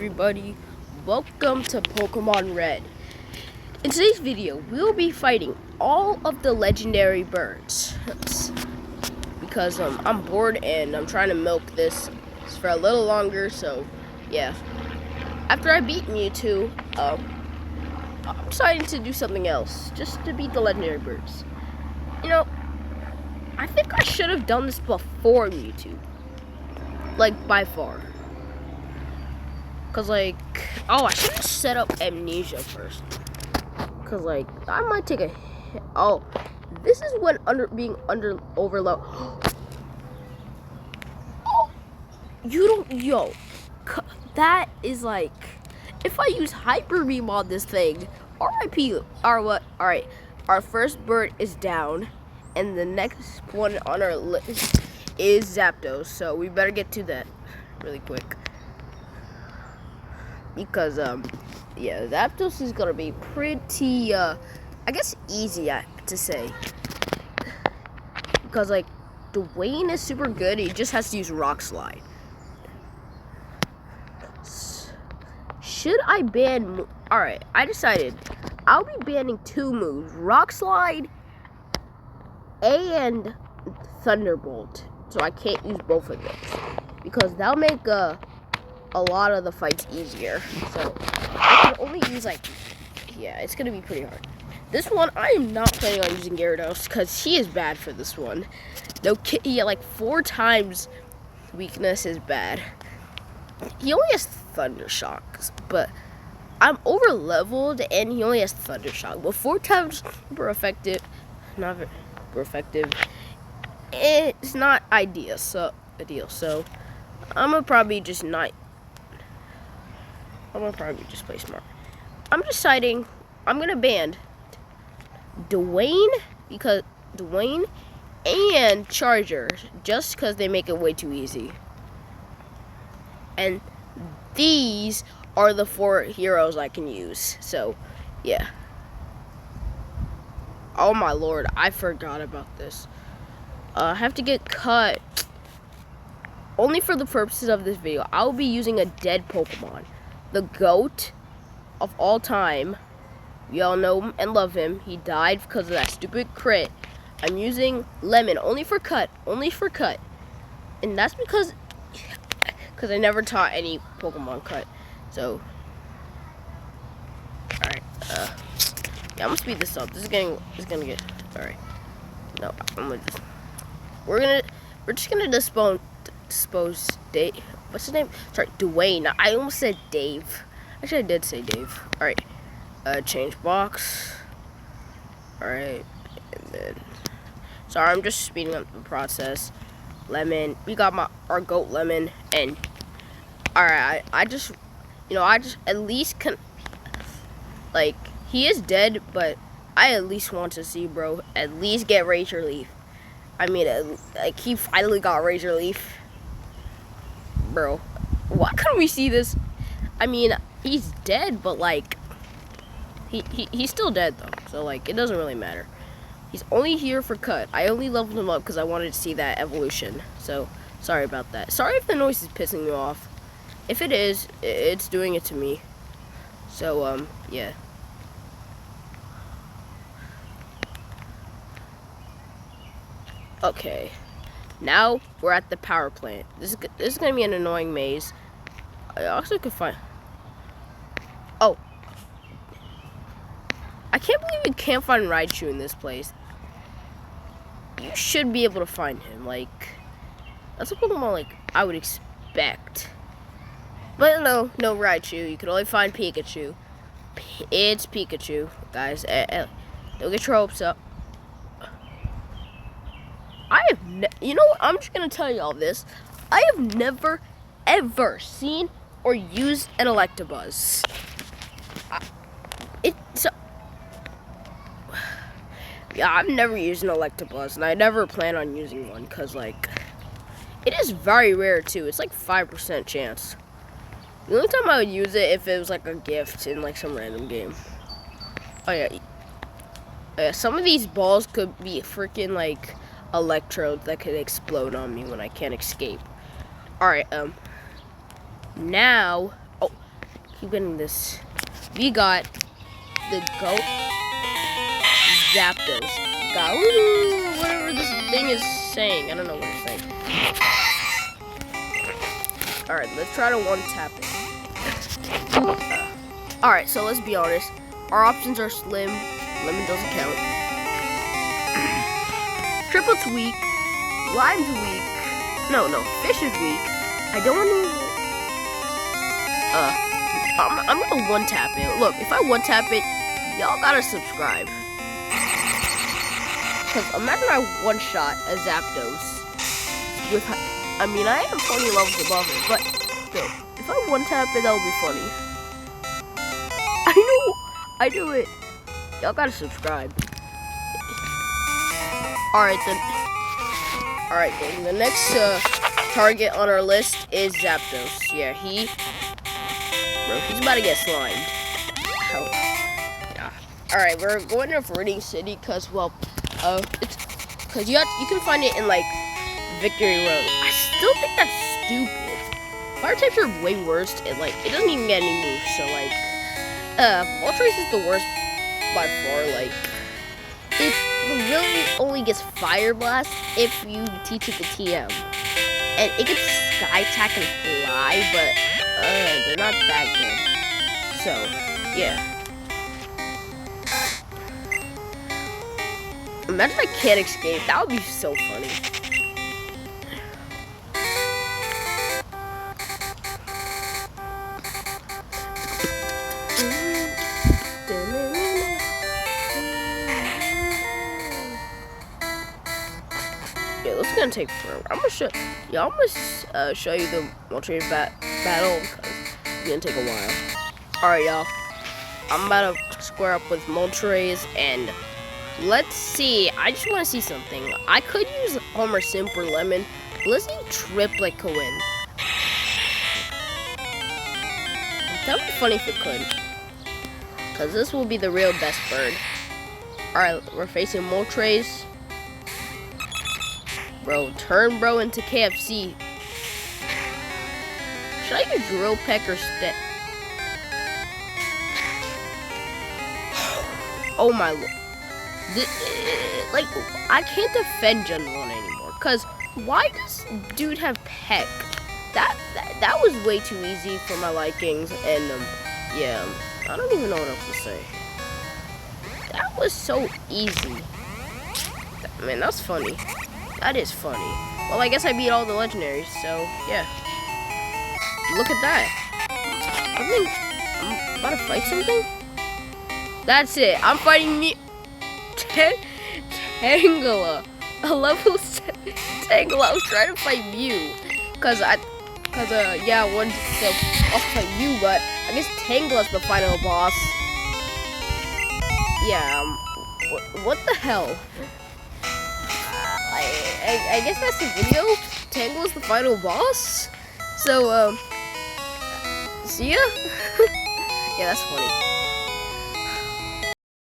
everybody, welcome to Pokemon Red. In today's video, we'll be fighting all of the legendary birds because I'm bored and I'm trying to milk this for a little longer, so yeah. After I beat Mewtwo, I'm deciding to do something else, just to beat the legendary birds. You know, I think I should have done this before Mewtwo, like by far. Cause I should have set up Amnesia first. Cause I might take a hit. Oh, this is when being under overload. Oh, you don't, that is if I use Hyper Beam on this thing, RIP, or what? All right, our first bird is down, and the next one on our list is Zapdos. So we better get to that really quick. Because, yeah, Zapdos is gonna be pretty, I guess easy to say. Because, Dwayne is super good, he just has to use Rock Slide. Should I ban, alright, I decided I'll be banning two moves, Rock Slide and Thunderbolt. So I can't use both of those. Because that'll make, a lot of the fights easier. So I can only use yeah, it's gonna be pretty hard. This one I am not planning on using Gyarados because he is bad for this one. No kid, yeah, 4 times weakness is bad. He only has Thunder Shocks, but I'm over leveled and he only has Thunder Shock. But 4 times super effective, not very effective. It's not ideal. So I'm gonna probably just play smart. I'm deciding I'm gonna ban Dwayne and Charger just because they make it way too easy. And these are the 4 heroes I can use. So yeah. Oh my lord, I forgot about this. I have to get cut. Only for the purposes of this video, I'll be using a dead Pokemon. The GOAT of all time. We all know him and love him. He died because of that stupid crit. I'm using Lemon only for cut. And that's because I never taught any Pokemon cut. So, alright. Yeah, I'm gonna speed this up. This is gonna get, alright. No, we're just gonna dispose Dave. What's his name? Sorry, Dwayne. I almost said Dave. Actually, I did say Dave. Alright. Change box. Alright. And then... Sorry, I'm just speeding up the process. Lemon. We got our GOAT Lemon. And... Alright, I just at least can... he is dead, but I at least want to see, bro, at least get Razor Leaf. I mean, he finally got Razor Leaf. Bro, why couldn't we see this? I mean, he's dead, but he's still dead though. So it doesn't really matter. He's only here for cut. I only leveled him up because I wanted to see that evolution. So sorry about that. Sorry if the noise is pissing you off. If it is, it's doing it to me. So yeah. Okay. Now we're at the power plant. This is gonna be an annoying maze. I also could find. Oh, I can't believe we can't find Raichu in this place. You should be able to find him. That's a Pokemon I would expect. But no Raichu. You can only find Pikachu. It's Pikachu, guys. Don't get your hopes up. You know what? I'm just gonna tell you all this. I have never, ever seen or used an Electabuzz. Yeah, I've never used an Electabuzz, and I never plan on using one, because, it is very rare, too. It's 5% chance. The only time I would use it if it was, a gift in, some random game. Oh, yeah. Some of these balls could be freaking, electrodes that could explode on me when I can't escape. Alright, now... Oh, keep getting this. We got the goat Zapdos. Gauru, whatever this thing is saying. I don't know what it's saying. Alright, let's try to one-tap it. Alright, so let's be honest. Our options are Slim. Lemon doesn't count. Triplet's weak. Lime's weak. No, Fish is weak. I don't want to... I'm gonna one-tap it. Look, if I one-tap it, y'all gotta subscribe. Because imagine I one-shot a Zapdos. With... I mean, I am 20 levels above it, but... Yo, if I one-tap it, that would be funny. I know! I do it. Y'all gotta subscribe. Alright then. Alright then. The next target on our list is Zapdos. Yeah, bro, he's about to get slimed. Oh. Yeah. Alright, we're going to Viridian City because, well, because you can find it in, like, Victory Road. I still think that's stupid. Fire types are way worse. It doesn't even get any moves, so, like, Moltres is the worst by far. Like, it really only gets Fire Blast if you teach it the TM. And it gets Sky Attack and Fly, but they're not that good. So, yeah. Imagine I can't escape. That would be so funny. Yeah, this is gonna take forever. I'm gonna show you the Moltres battle because it's gonna take a while. Alright, y'all. I'm about to square up with Moltres, and let's see. I just want to see something. I could use Homer Simp or Lemon, but let's see Triplet could win. That would be funny if it could, because this will be the real best bird. Alright, we're facing Moltres. Bro, turn bro into KFC. Should I use Drill Peck or Step? Oh my lord. Like, I can't defend Gen 1 anymore. Because why does dude have Peck? That was way too easy for my likings. And, yeah, I don't even know what else to say. That was so easy. Man, that's funny. That is funny. Well, I guess I beat all the legendaries, so yeah. Look at that. I think I'm about to fight something. That's it. I'm fighting Tangela. A level 7 Tangela. I was trying to fight Mew. Yeah, I wanted to fight you, but I guess Tangela's the final boss. Yeah, what the hell? I guess that's the video. Tangle is the final boss. So, see ya? Yeah, that's funny.